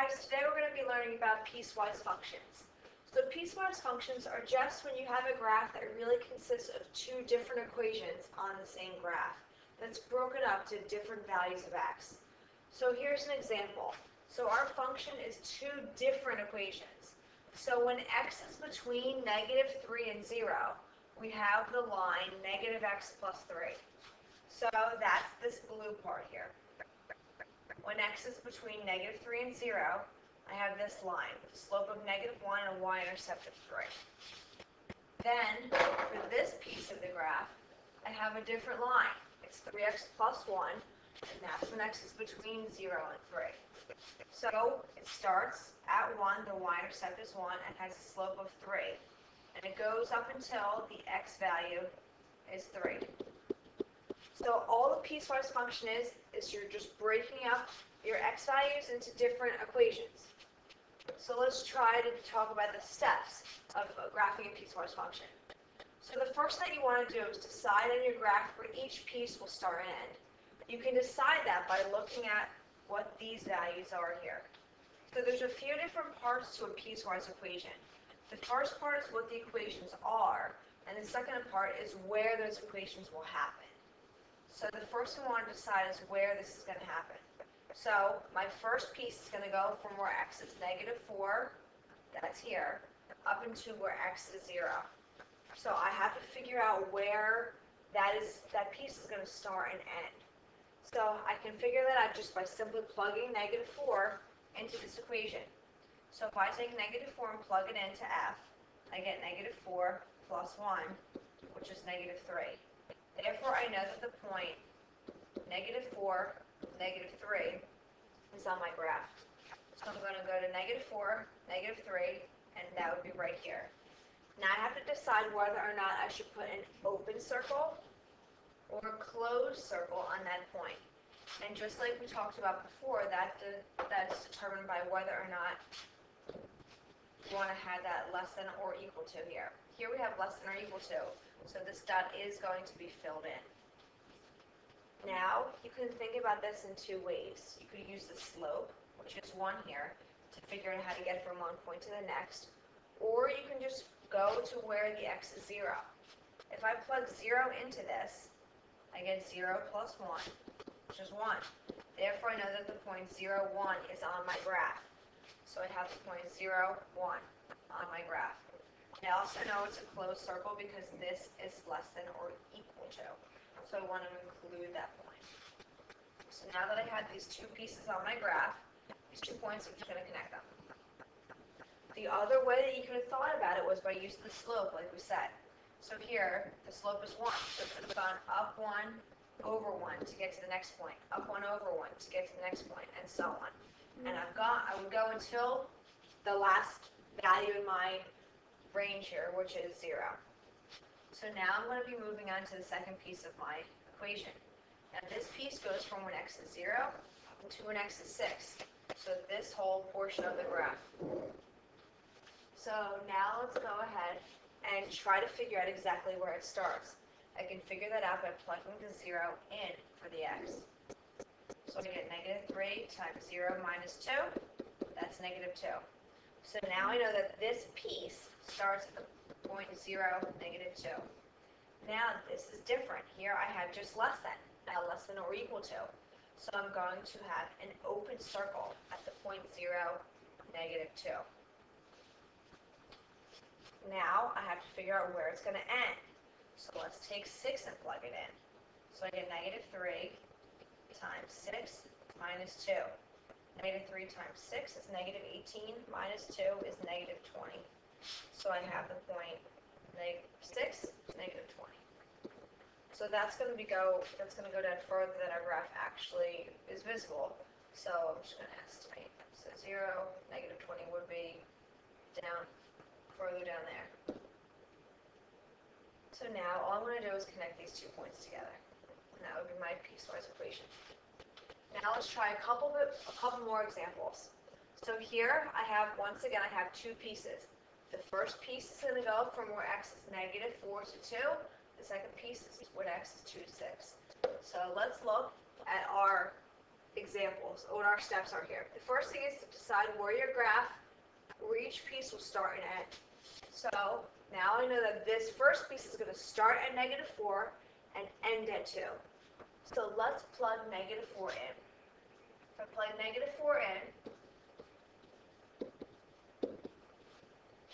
guys, today we're going to be learning about piecewise functions. So piecewise functions are just when you have a graph that really consists of two different equations on the same graph that's broken up to different values of x. So here's an example. So our function is two different equations. So when x is between negative 3 and 0, we have the line negative x plus 3. So that's this blue part here. When x is between negative 3 and 0, I have this line, with a slope of negative 1 and a y-intercept of 3. Then, for this piece of the graph, I have a different line. It's 3x plus 1, and that's when x is between 0 and 3. So, it starts at 1, the y-intercept is 1, and has a slope of 3. And it goes up until the x value is 3. So all the piecewise function is you're just breaking up your x values into different equations. So let's try to talk about the steps of graphing a piecewise function. So the first thing you want to do is decide on your graph where each piece will start and end. You can decide that by looking at what these values are here. So there's a few different parts to a piecewise equation. The first part is what the equations are, and the second part is where those equations will happen. So the first thing we want to decide is where this is going to happen. So my first piece is going to go from where x is negative 4, that's here, up into where x is 0. So I have to figure out where that piece is going to start and end. So I can figure that out just by simply plugging negative 4 into this equation. So if I take negative 4 and plug it into f, I get negative 4 plus 1, which is negative 3. Therefore, I know that the point negative 4, negative 3 is on my graph. So I'm going to go to negative 4, negative 3, and that would be right here. Now I have to decide whether or not I should put an open circle or a closed circle on that point. And just like we talked about before, that's determined by whether or not you want to have that less than or equal to here. Here we have less than or equal to. So this dot is going to be filled in. Now, you can think about this in two ways. You could use the slope, which is 1 here, to figure out how to get from one point to the next. Or you can just go to where the x is 0. If I plug 0 into this, I get 0 plus 1, which is 1. Therefore, I know that the point 0, 1 is on my graph. So I have the point 0, 1 on my graph. I also know it's a closed circle because this is less than or equal to. So I want to include that point. So now that I have these two pieces on my graph, these 2 points, I'm just going to connect them. The other way that you could have thought about it was by using the slope, like we said. So here, the slope is 1. So it could have gone up 1 over 1 to get to the next point, up 1 over 1 to get to the next point, and so on. And I would go until the last value in my range here, which is 0. So now I'm going to be moving on to the second piece of my equation. Now this piece goes from when x is 0 to when x is 6. So this whole portion of the graph. So now let's go ahead and try to figure out exactly where it starts. I can figure that out by plugging the 0 in for the x. So I get negative 3 times 0 minus 2, that's negative 2. So now I know that this piece starts at the point 0, negative 2. Now this is different. Here I have just less than, less than or equal to. So I'm going to have an open circle at the point 0, negative 2. Now I have to figure out where it's going to end. So let's take 6 and plug it in. So I get negative 3 times 6 minus 2. Negative 3 times 6 is negative 18, minus 2 is negative 20. So I have the point negative 6, negative 20. So that's going to go down further than our graph actually is visible. So I'm just going to estimate. So 0, negative 20 would be down, further down there. So now all I'm going to do is connect these 2 points together. And that would be my piecewise equation. Now let's try a couple more examples. So here once again I have 2 pieces. The first piece is going to go from where x is negative 4 to 2. The second piece is when x is 2 to 6. So let's look at our examples, what our steps are here. The first thing is to decide where each piece will start and end. So now I know that this first piece is going to start at -4 and end at 2. So let's plug -4 in. If I plug -4 in,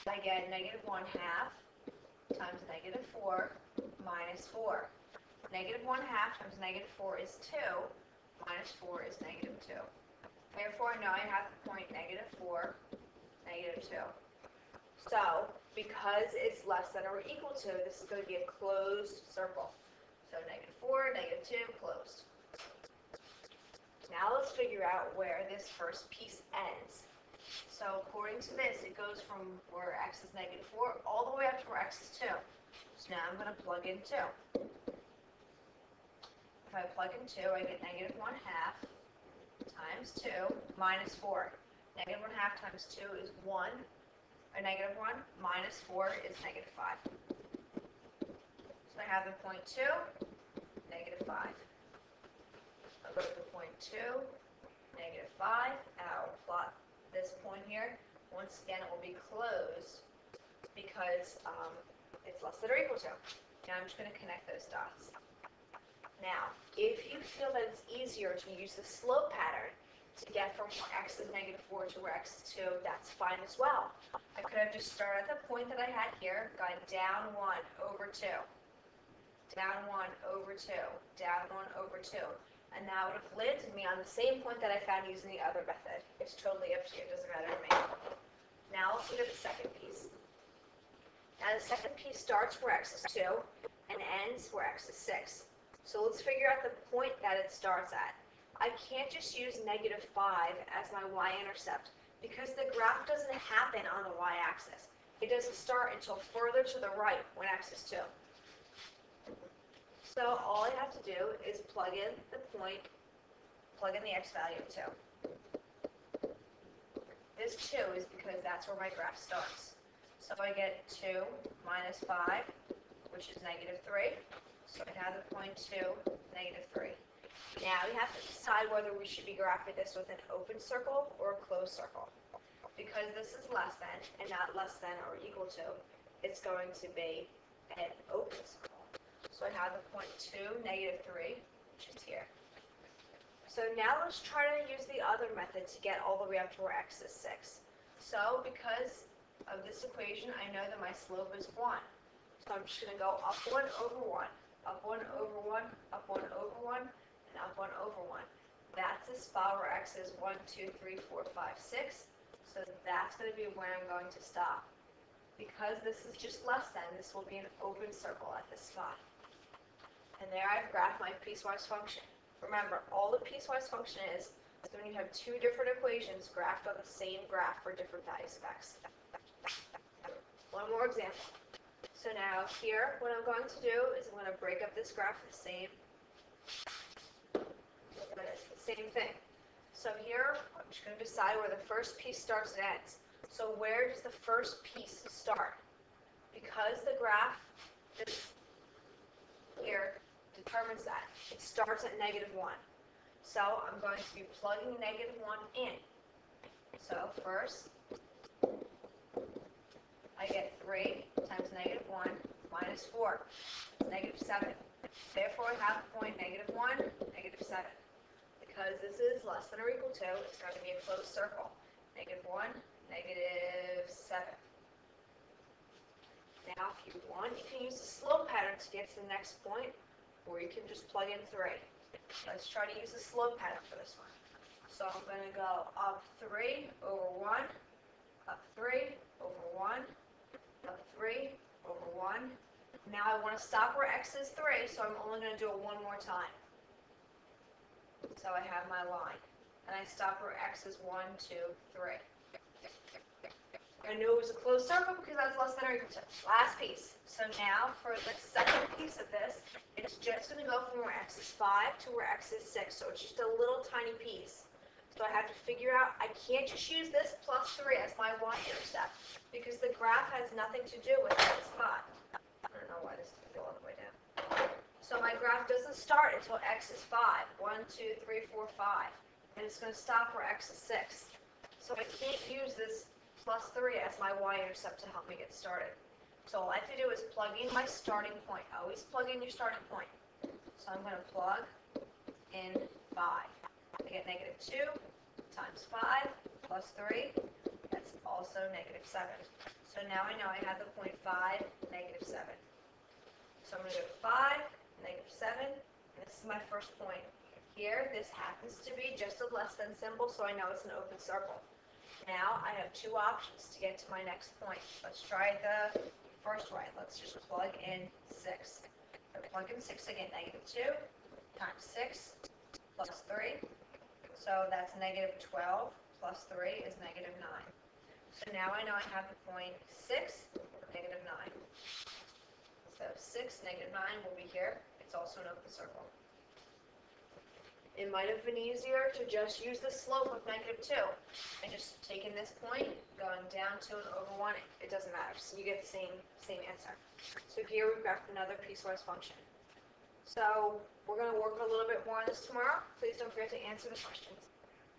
I get -1/2 times -4 minus 4. -1/2 times -4 is 2, minus 4 is -2. Therefore, now I have the point -4, -2. So, because it's less than or equal to, this is going to be a closed circle. So -4, -2, closed. Now let's figure out where this first piece ends. So according to this, it goes from where x is -4 all the way up to where x is 2. So now I'm going to plug in 2. If I plug in 2, I get -1/2 times 2 minus 4. -1/2 times 2 is 1, or -1, minus 4 is -5. So I have the point 2, -5. I'll go to the point 2, -5, and I'll plot this point here. Once again, it will be closed because it's less than or equal to. Now I'm just going to connect those dots. Now, if you feel that it's easier to use the slope pattern to get from where x is -4 to where x is 2, that's fine as well. I could have just started at the point that I had here, gone down 1 over 2, down 1 over 2, down 1 over 2. And that would have landed me on the same point that I found using the other method. It's totally up to you, it doesn't matter to me. Now let's look at the second piece. Now the second piece starts where x is 2 and ends where x is 6. So let's figure out the point that it starts at. I can't just use -5 as my y-intercept because the graph doesn't happen on the y-axis. It doesn't start until further to the right when x is 2. So all I have to do is plug in the point, plug in the x value of 2. This 2 is because that's where my graph starts. So I get 2 minus 5, which is -3. So I have the point 2, -3. Now we have to decide whether we should be graphing this with an open circle or a closed circle. Because this is less than and not less than or equal to, it's going to be an open circle. So I have the point 2, -3, which is here. So now let's try to use the other method to get all the way up to where x is 6. So because of this equation, I know that my slope is 1. So I'm just going to go up 1 over 1, up 1 over 1, up 1 over 1, and up 1 over 1. That's the spot where x is 1, 2, 3, 4, 5, 6. So that's going to be where I'm going to stop. Because this is just less than, this will be an open circle at this spot. And there I've graphed my piecewise function. Remember, all the piecewise function is when you have two different equations graphed on the same graph for different values of x. One more example. So now here, what I'm going to do is I'm going to break up this graph the same. But it's the same thing. So here, I'm just going to decide where the first piece starts and ends. So where does the first piece start? Because the graph here determines that. It starts at -1. So I'm going to be plugging -1 in. So first, I get 3 times -1 minus 4, -7. Therefore, I have the point -1, -7. Because this is less than or equal to, it's going to be a closed circle. -1, -7. Now, if you want, you can use the slope pattern to get to the next point, or you can just plug in 3. Let's try to use the slope pattern for this one. So I'm going to go up 3 over 1, up 3 over 1, up 3 over 1. Now I want to stop where x is 3, so I'm only going to do it one more time. So I have my line. And I stop where x is 1, 2, 3. I knew it was a closed circle because that's less than or equal to. Last piece. So now for the second piece of this, it's just going to go from where x is 5 to where x is 6. So it's just a little tiny piece. So I have to figure out, I can't just use this plus 3 as my y-intercept because the graph has nothing to do with that spot. I don't know why this didn't go all the way down. So my graph doesn't start until x is 5. 1, 2, 3, 4, 5. and it's going to stop where x is 6. So I can't use this plus 3 as my y-intercept to help me get started. So all I have to do is plug in my starting point. Always plug in your starting point. So I'm going to plug in 5. I get negative 2 times 5 plus 3. That's also negative 7. So now I know I have the point 5, negative 7. So I'm going to go 5, negative 7. And this is my first point. Here, this happens to be just a less than symbol, so I know it's an open circle. Now I have two options to get to my next point. Let's try the first way. Let's just plug in 6. So plug in 6 again, negative 2 times 6 plus 3. So that's negative 12 plus 3 is negative 9. So now I know I have the point 6, negative 9. So 6, negative 9 will be here. It's also an open circle. It might have been easier to just use the slope of negative 2 and just taking this point, going down 2 and over 1, it doesn't matter. So you get the same answer. So here we've got another piecewise function. So we're going to work a little bit more on this tomorrow. Please don't forget to answer the questions.